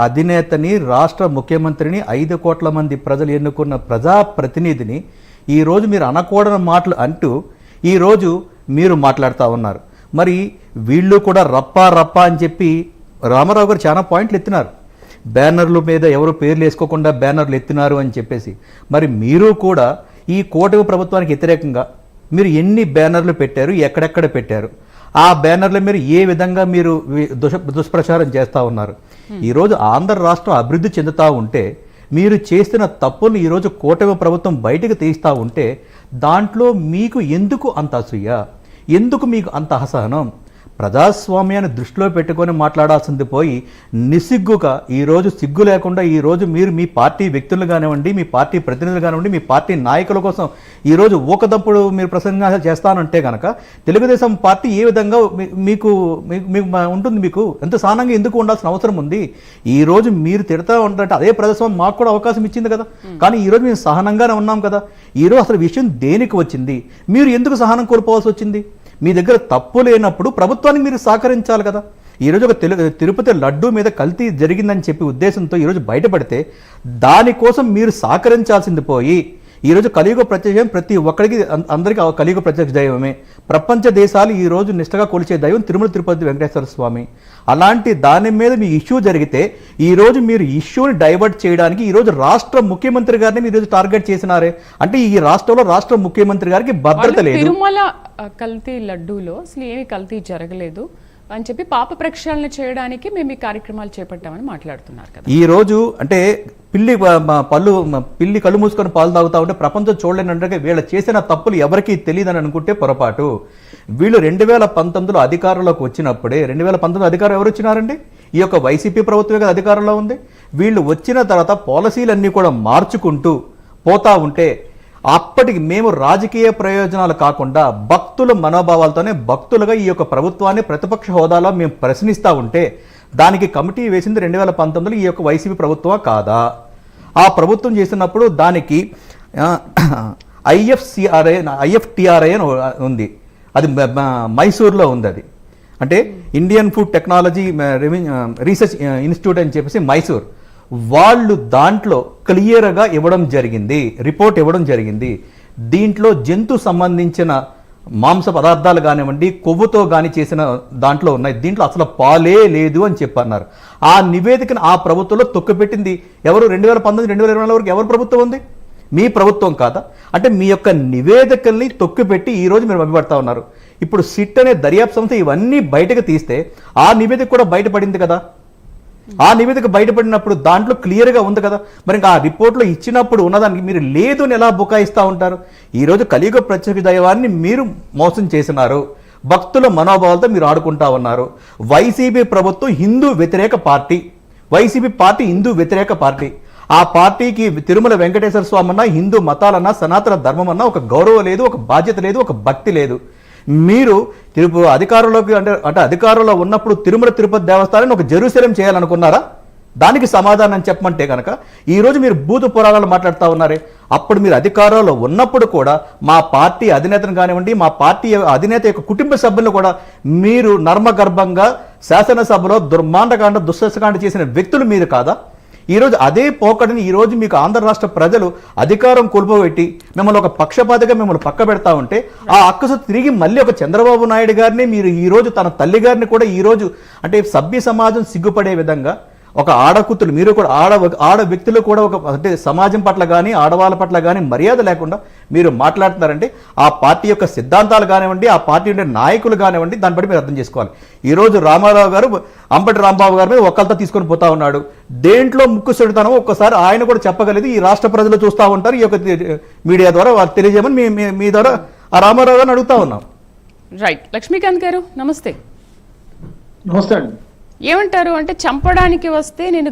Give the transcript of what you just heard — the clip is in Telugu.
అధినేతని, రాష్ట్ర ముఖ్యమంత్రిని, 5 కోట్ల మంది ప్రజలు ఎన్నుకున్న ప్రజాప్రతినిధిని ఈరోజు మీరు అనకూడని మాటలు అంటూ ఈరోజు మీరు మాట్లాడుతూ ఉన్నారు. మరి వీళ్ళు కూడా రప్పా అని చెప్పి రామారావు గారు చాలా పాయింట్లు ఎత్తినారు. బ్యానర్ల మీద ఎవరు పేర్లు వేసుకోకుండా బ్యానర్లు ఎత్తినారు అని చెప్పేసి. మరి మీరు కూడా ఈ కూటమి ప్రభుత్వానికి వ్యతిరేకంగా మీరు ఎన్ని బ్యానర్లు పెట్టారు, ఎక్కడెక్కడ పెట్టారు, ఆ బ్యానర్ల మీరు ఏ విధంగా మీరు దుష్ప్రచారం చేస్తూ ఉన్నారు. ఈరోజు ఆంధ్ర రాష్ట్రం అభివృద్ధి చెందుతూ ఉంటే మీరు చేస్తున్న తప్పులు ఈరోజు కూటమి ప్రభుత్వం బయటకు తీస్తూ ఉంటే దాంట్లో మీకు ఎందుకు అంత అసూయ, ఎందుకు మీకు అంత అసహనం? ప్రజాస్వామ్యాన్ని దృష్టిలో పెట్టుకొని మాట్లాడాల్సింది పోయి నిస్సిగ్గుగా ఈరోజు సిగ్గు లేకుండా ఈరోజు మీరు మీ పార్టీ వ్యక్తులు కానివ్వండి, మీ పార్టీ ప్రతినిధులు కానివ్వండి, మీ పార్టీ నాయకుల కోసం ఈరోజు ఊకదప్పుడు మీరు ప్రసంగాలు చేస్తానంటే కనుక తెలుగుదేశం పార్టీ ఏ విధంగా మీకు ఉంటుంది? మీకు ఎంత సహనంగా ఎందుకు ఉండాల్సిన అవసరం ఉంది? ఈరోజు మీరు తిడతా ఉంటారంటే అదే ప్రజాస్వామ్యం మాకు కూడా అవకాశం ఇచ్చింది కదా, కానీ ఈరోజు మేము సహనంగానే ఉన్నాం కదా. ఈరోజు అసలు విషయం దేనికి వచ్చింది? మీరు ఎందుకు సహనం కోల్పోవాల్సి వచ్చింది? మీ దగ్గర తప్పు లేనప్పుడు ప్రభుత్వానికి మీరు సహకరించాలి కదా. ఈరోజు ఒక తిరుపతి లడ్డూ మీద కల్తీ జరిగిందని చెప్పి ఉద్దేశంతో ఈరోజు బయటపడితే దానికోసం మీరు సహకరించాల్సింది పోయి ఈరోజు కలియుగ ప్రత్యక్షం ప్రతి ఒక్కడికి అందరికీ కలియుగ ప్రత్యక్ష దైవమే. ప్రపంచ దేశాలు ఈరోజు నిష్టగా కొలిచే దైవం తిరుమల తిరుపతి వెంకటేశ్వర స్వామి. అలాంటి దాని మీద మీ ఇష్యూ జరిగితే ఈరోజు మీరు ఇష్యూని డైవర్ట్ చేయడానికి ఈరోజు రాష్ట్ర ముఖ్యమంత్రి గారిని మీరు ఈరోజు టార్గెట్ చేసినారే. అంటే ఈ రాష్ట్రంలో రాష్ట్ర ముఖ్యమంత్రి గారికి భద్రత లేదు. తిరుమల కల్తీ లడ్డూలో అసలు ఏమి కల్తీ జరగలేదు అని చెప్పి పాప ప్రక్షాళన చేయడానికి మేము ఈ కార్యక్రమాలు చేపట్టామని మాట్లాడుతున్నారు కదా. ఈ రోజు అంటే పిల్లి కళ్ళు మూసుకొని పాలు తాగుతా ఉంటే ప్రపంచం చూడలేనంటే వీళ్ళు చేసిన తప్పులు ఎవరికీ తెలియదని అనుకుంటే పొరపాటు. వీళ్ళు 2019లో అధికారంలోకి వచ్చినప్పుడే 2019 అధికారం ఎవరు వచ్చినారండి? ఈ యొక్క వైసీపీ ప్రభుత్వమే కదా అధికారంలో ఉంది. వీళ్ళు వచ్చిన తర్వాత పాలసీలన్నీ కూడా మార్చుకుంటూ పోతా ఉంటే అప్పటికి మేము రాజకీయ ప్రయోజనాలు కాకుండా భక్తుల మనోభావాలతోనే భక్తులుగా ఈ యొక్క ప్రభుత్వాన్ని ప్రతిపక్ష హోదాలో మేము ప్రశ్నిస్తూ ఉంటే దానికి కమిటీ వేసింది 2019లో ఈ యొక్క వైసీపీ ప్రభుత్వం కాదా? ఆ ప్రభుత్వం చేసినప్పుడు దానికి IFTRI అని ఉంది, అది మైసూర్లో ఉంది. అది అంటే Indian food technology research institute అని చెప్పేసి మైసూర్ వాళ్ళు దాంట్లో క్లియర్గా ఇవ్వడం జరిగింది, రిపోర్ట్ ఇవ్వడం జరిగింది. దీంట్లో జంతు సంబంధించిన మాంస పదార్థాలు కానివ్వండి, కొవ్వుతో కానీ చేసిన దాంట్లో ఉన్నాయి, దీంట్లో అసలు పాలే లేదు అని చెప్పన్నారు. ఆ నివేదికను ఆ ప్రభుత్వంలో తొక్కుపెట్టింది ఎవరు? 2019 2020 వరకు ఎవరు ప్రభుత్వం ఉంది? మీ ప్రభుత్వం కాదా? అంటే మీ యొక్క నివేదికల్ని తొక్కుపెట్టి ఈరోజు మీరు మభ్యపడతా ఉన్నారు. ఇప్పుడు సిట్ అనే దర్యాప్తు సంస్థ ఇవన్నీ బయటకు తీస్తే ఆ నివేదిక కూడా బయటపడింది కదా. ఆ నివేదిక బయటపడినప్పుడు దాంట్లో క్లియర్గా ఉంది కదా. మరి ఇంకా ఆ రిపోర్ట్లో ఇచ్చినప్పుడు ఉన్నదానికి మీరు లేదు అని ఎలా బుకాయిస్తూ ఉంటారు? ఈరోజు కలియుగ ప్రత్యక్ష దైవాన్ని మీరు మోసం చేసినారు, భక్తుల మనోభావాలతో మీరు ఆడుకుంటా ఉన్నారు. వైసీపీ ప్రభుత్వం హిందూ వ్యతిరేక పార్టీ, వైసీపీ పార్టీ హిందూ వ్యతిరేక పార్టీ. ఆ పార్టీకి తిరుమల వెంకటేశ్వర స్వామి అన్నా, హిందూ మతాలన్నా, సనాతన ధర్మం అన్నా ఒక గౌరవం లేదు, ఒక బాధ్యత లేదు, ఒక భక్తి లేదు. మీరు అధికారంలోకి అంటే అధికారంలో ఉన్నప్పుడు తిరుమల తిరుపతి దేవస్థానాన్ని ఒక జెరూసలేం చేయాలనుకున్నారా? దానికి సమాధానం చెప్పమంటే కనుక ఈరోజు మీరు భూత పురాణాలు మాట్లాడుతూ ఉన్నారే. అప్పుడు మీరు అధికారంలో ఉన్నప్పుడు కూడా మా పార్టీ అధినేతను కానివ్వండి, మా పార్టీ అధినేత యొక్క కుటుంబ సభ్యులను కూడా మీరు నర్మగర్భంగా శాసనసభలో దుర్మాండకాండ దుశ్శకాండ చేసిన వ్యక్తులు మీరు కాదా? ఈరోజు అదే పోకడిని ఈరోజు మీకు ఆంధ్ర రాష్ట్ర ప్రజలు అధికారం కోల్పోబెట్టి మిమ్మల్ని ఒక పక్షపాతిగా మిమ్మల్ని పక్క పెడతా ఉంటే ఆ అక్కసు తిరిగి మళ్ళీ ఒక చంద్రబాబు నాయుడు గారిని మీరు ఈరోజు తన తల్లి గారిని కూడా ఈరోజు అంటే సభ్య సమాజం సిగ్గుపడే విధంగా ఒక ఆడకూతులు మీరు కూడా ఆడ వ్యక్తులు కూడా ఒక అంటే సమాజం పట్ల కానీ ఆడవాళ్ళ పట్ల కానీ మర్యాద లేకుండా మీరు మాట్లాడుతున్నారంటే ఆ పార్టీ యొక్క సిద్ధాంతాలు కానివ్వండి, ఆ పార్టీ ఉండే నాయకులు కానివ్వండి, దాన్ని బట్టి మీరు అర్థం చేసుకోవాలి. ఈరోజు రామారావు గారు అంబటి రాంబాబు గారి మీద ఒకళ్ళతో తీసుకొని పోతా ఉన్నాడు. దేంట్లో ముక్కు చెడుతానో ఒక్కసారి ఆయన కూడా చెప్పగలేదు. ఈ రాష్ట్ర ప్రజలు చూస్తూ ఉంటారు, ఈ యొక్క మీడియా ద్వారా వారు తెలియజేయమని మీ ద్వారా ఆ రామారావు గారిని అడుగుతా ఉన్నాం. రైట్. లక్ష్మీకాంత్ గారు నమస్తే. నమస్తే అండి. ఏమంటారు అంటే చంపడానికి వస్తే నేను